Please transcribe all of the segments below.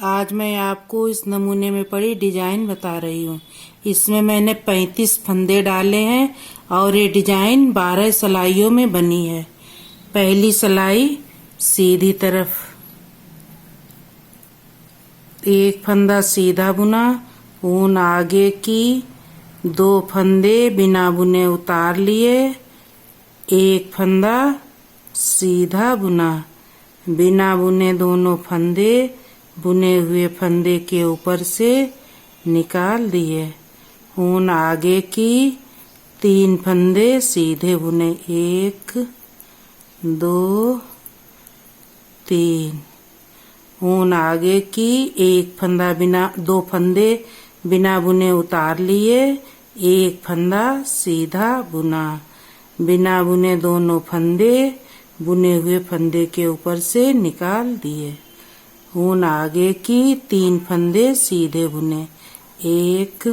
आज मैं आपको इस नमूने में पड़ी डिजाइन बता रही हूँ। इसमें मैंने 35 फंदे डाले हैं और ये डिजाइन 12 सिलाइयों में बनी है। पहली सिलाई सीधी तरफ, एक फंदा सीधा बुना, ऊन आगे की, 2 फंदे बिना बुने उतार लिए, एक फंदा सीधा बुना, बिना बुने दोनों फंदे बुने हुए फंदे के ऊपर से निकाल दिए। ऊन आगे की, 3 फंदे सीधे बुने, 1 2 3। ऊन आगे की, 1 फंदा बिना 2 फंदे बिना बुने उतार लिए, एक फंदा सीधा बुना, बिना बुने दोनों फंदे बुने हुए फंदे के ऊपर से निकाल दिए। ऊन आगे की, 3 फंदे सीधे बुने, 1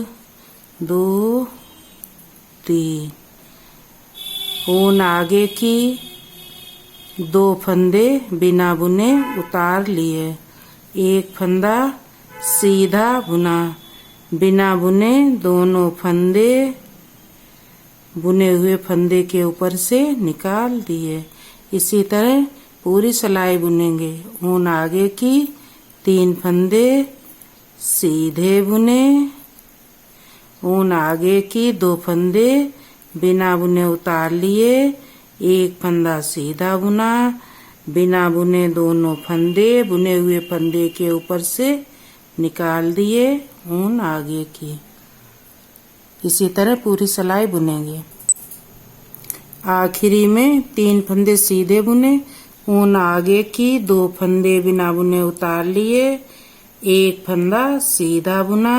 2 3। ऊन आगे की, 2 फंदे बिना बुने उतार लिए, एक फंदा सीधा बुना, बिना बुने दोनों फंदे बुने हुए फंदे के ऊपर से निकाल दिए। इसी तरह पूरी सिलाई बुनेंगे। ऊन आगे की, 3 फंदे सीधे बुने, ऊन आगे की 2 फंदे बिना बुने उतार लिए, एक फंदा सीधा बुना, बिना बुने दोनों फंदे बुने हुए फंदे के ऊपर से निकाल दिए। ऊन आगे की। इसी तरह पूरी सिलाई बुनेंगे। आखिरी में 3 फंदे सीधे बुने, ऊन आगे की, 2 फंदे बिना बुने उतार लिए, एक फंदा सीधा बुना,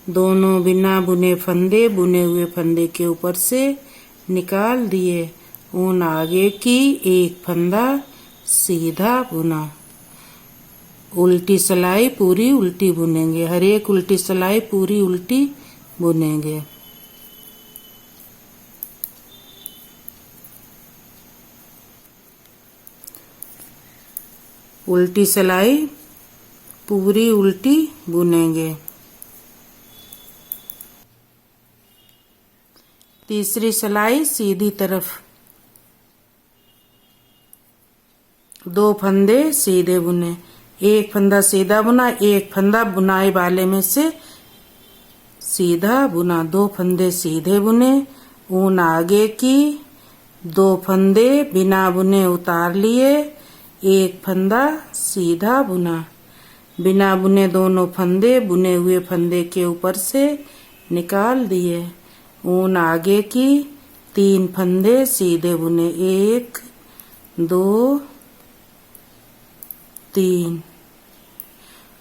दोनों बिना बुने फंदे बुने हुए फंदे के ऊपर से निकाल दिए। ऊन आगे की, एक फंदा सीधा बुना। उल्टी सिलाई पूरी उल्टी बुनेंगे। हर एक उल्टी सिलाई पूरी उल्टी बुनेंगे। उल्टी सिलाई पूरी उल्टी बुनेंगे। तीसरी सिलाई सीधी तरफ, 2 फंदे सीधे बुने, एक फंदा सीधा बुना, एक फंदा बुनाई वाले में से सीधा बुना, 2 फंदे सीधे बुने। ऊन आगे की, 2 फंदे बिना बुने उतार लिए, एक फंदा सीधा बुना, बिना बुने दोनों फंदे बुने हुए फंदे के ऊपर से निकाल दिए। ऊन आगे की, 3 फंदे सीधे बुने, 1 2 3।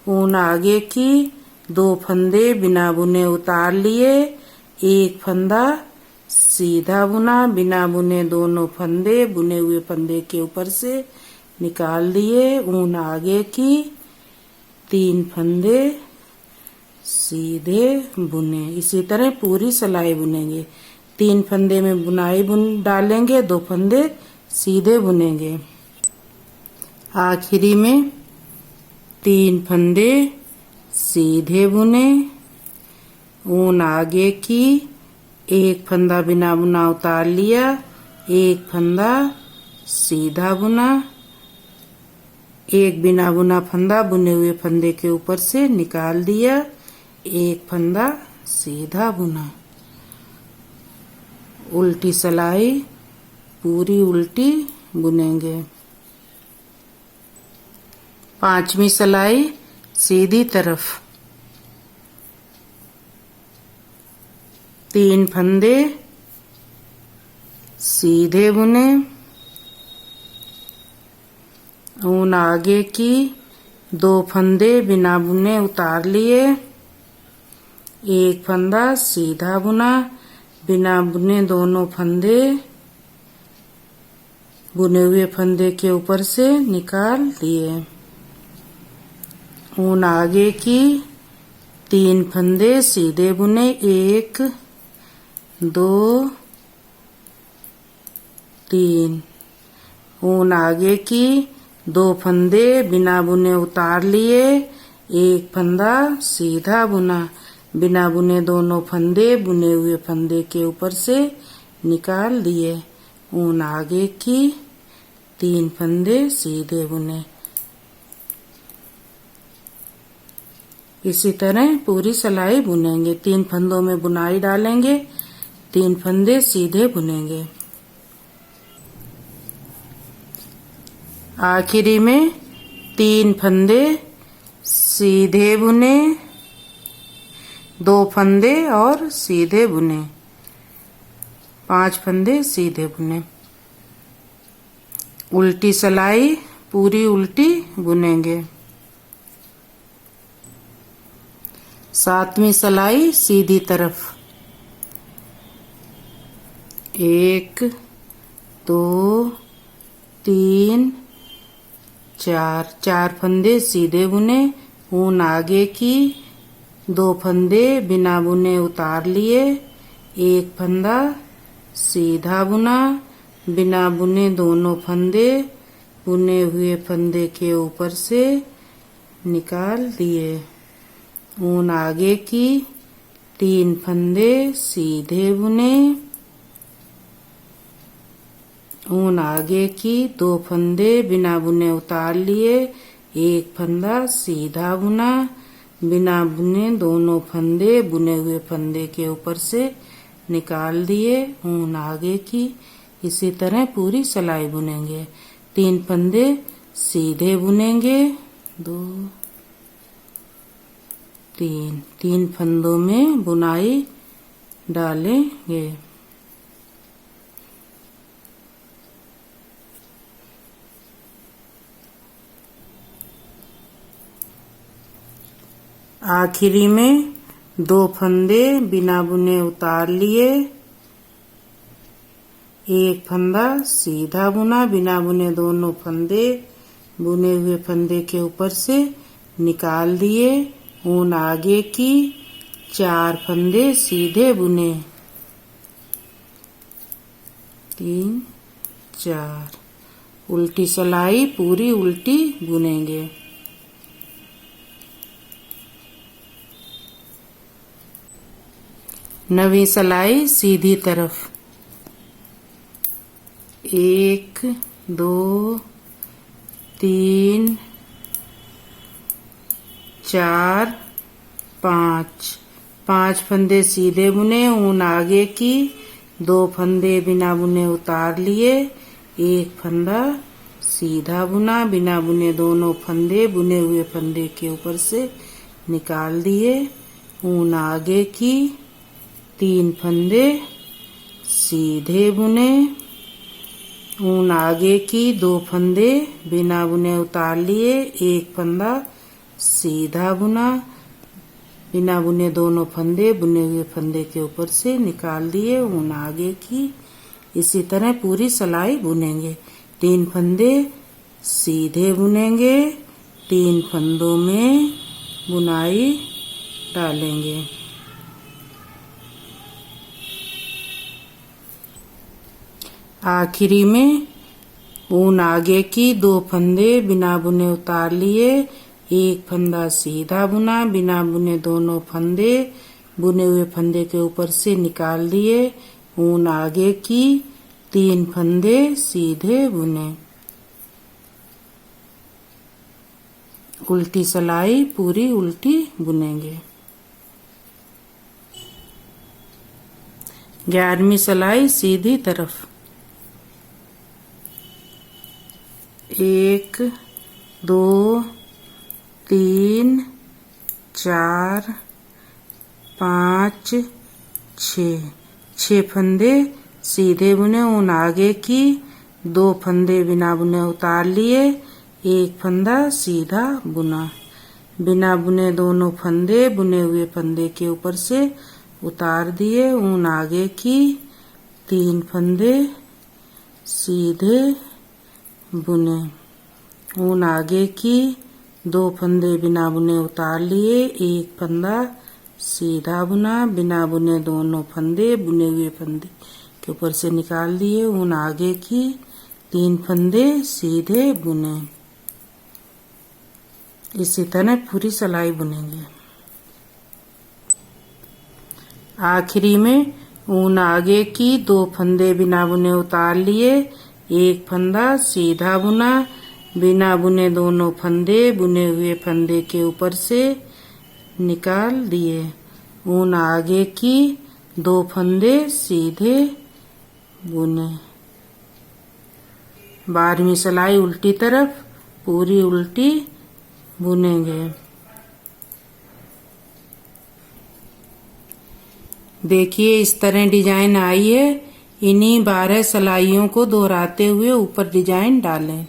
ऊन आगे की, 2 फंदे बिना बुने उतार लिए, एक फंदा सीधा बुना, बिना बुने दोनों फंदे बुने हुए फंदे के ऊपर से निकाल दिए। ऊन आगे की, 3 फंदे सीधे बुने। इसी तरह पूरी सिलाई बुनेंगे। 3 फंदे में बुनाई डालेंगे, 2 फंदे सीधे बुनेंगे। आखिरी में 3 फंदे सीधे बुने, ऊन आगे की, एक फंदा बिना बुना उतार लिया, एक फंदा सीधा बुना, एक बिना बुना फंदा बुने हुए फंदे के ऊपर से निकाल दिया, एक फंदा सीधा बुना। उल्टी सिलाई पूरी उल्टी बुनेंगे। 5वीं सिलाई सीधी तरफ, 3 फंदे सीधे बुने, ऊन आगे की, 2 फंदे बिना बुने उतार लिए, एक फंदा सीधा बुना, बिना बुने दोनों फंदे बुने हुए फंदे के ऊपर से निकाल दिए। ऊन आगे की, 3 फंदे सीधे बुने, 1 2 3। ऊन आगे की, 2 फंदे बिना बुने उतार लिए, एक फंदा सीधा बुना, बिना बुने दोनों फंदे बुने हुए फंदे के ऊपर से निकाल दिए। ऊन आगे की, 3 फंदे सीधे बुने। इसी तरह पूरी सिलाई बुनेंगे। 3 फंदों में बुनाई डालेंगे, 3 फंदे सीधे बुनेंगे। आखिरी में 3 फंदे सीधे बुने, 2 फंदे और सीधे बुने, 5 फंदे सीधे बुने। उल्टी सिलाई पूरी उल्टी बुनेंगे। 7वीं सिलाई सीधी तरफ। 1 2 3 4 फंदे सीधे बुने। ऊन आगे की, 2 फंदे बिना बुने उतार लिए। 1 फंदा सीधा बुना, बिना बुने दोनों फंदे बुने हुए फंदे के ऊपर से निकाल दिए। ऊन आगे की, 3 फंदे सीधे बुने। ऊन आगे की, 2 फंदे बिना बुने उतार लिए। 1 फंदा सीधा बुना, बिना बुने दोनों फंदे बुने हुए फंदे के ऊपर से निकाल दिए। ऊन आगे की, इसी तरह पूरी सिलाई बुनेंगे। 3 फंदे सीधे बुनेंगे। 2 3 फंदों में बुनाई डालेंगे। आखिरी में 2 फंदे बिना बुने उतार लिए। 1 फंदा सीधा बुना, बिना बुने दोनों फंदे बुने हुए फंदे के ऊपर से निकाल दिए। ऊन आगे की, 4 फंदे सीधे बुने। 3 4 उल्टी सिलाई पूरी उल्टी बुनेंगे। नवीं सिलाई सीधी तरफ। 1 2 3 4 5 फंदे सीधे बुने। ऊन आगे की, 2 फंदे बिना बुने उतार लिए। 1 फंदा सीधा बुना, बिना बुने दोनों फंदे बुने हुए फंदे के ऊपर से निकाल दिए। ऊन आगे की, 3 फंदे सीधे बुने। ऊन आगे की, 2 फंदे बिना बुने उतार लिए। 1 फंदा सीधा बुना, बिना बुने दोनों फंदे बुने हुए फंदे के ऊपर से निकाल दिए। ऊन आगे की, इसी तरह पूरी सिलाई बुनेंगे। 3 फंदे सीधे बुनेंगे। 3 फंदों में बुनाई डालेंगे। आखिरी में ऊन आगे की, 2 फंदे बिना बुने उतार लिए। 1 फंदा सीधा बुना, बिना बुने दोनों फंदे बुने हुए फंदे के ऊपर से निकाल दिए। ऊन आगे की, 3 फंदे सीधे बुने। उल्टी सिलाई पूरी उल्टी बुनेंगे। 11वीं सिलाई सीधी तरफ। 1 2 3 4 5 6 फंदे सीधे बुने। ऊन आगे की, 2 फंदे बिना बुने उतार लिए। 1 फंदा सीधा बुना, बिना बुने दोनों फंदे बुने हुए फंदे के ऊपर से उतार दिए। ऊन आगे की, 3 फंदे सीधे बुने। ऊन आगे की, 2 फंदे बिना बुने उतार लिए। 1 फंदा सीधा बुना, बिना बुने दोनों फंदे बुने हुए फंदे के ऊपर से निकाल दिए। ऊन आगे की, 3 फंदे सीधे बुने। इसी तरह पूरी सिलाई बुनेंगे। आखिरी में ऊन आगे की 2 फंदे बिना बुने उतार लिए, एक फंदा सीधा बुना, बिना बुने दोनों फंदे बुने हुए फंदे के ऊपर से निकाल दिए। ऊन आगे की 2 फंदे सीधे बुने। 12वीं सिलाई उल्टी तरफ पूरी उल्टी बुनेंगे। देखिए इस तरह डिजाइन आई है। इन्हीं 12 सिलाइयों को दोहराते हुए ऊपर डिजाइन डालें।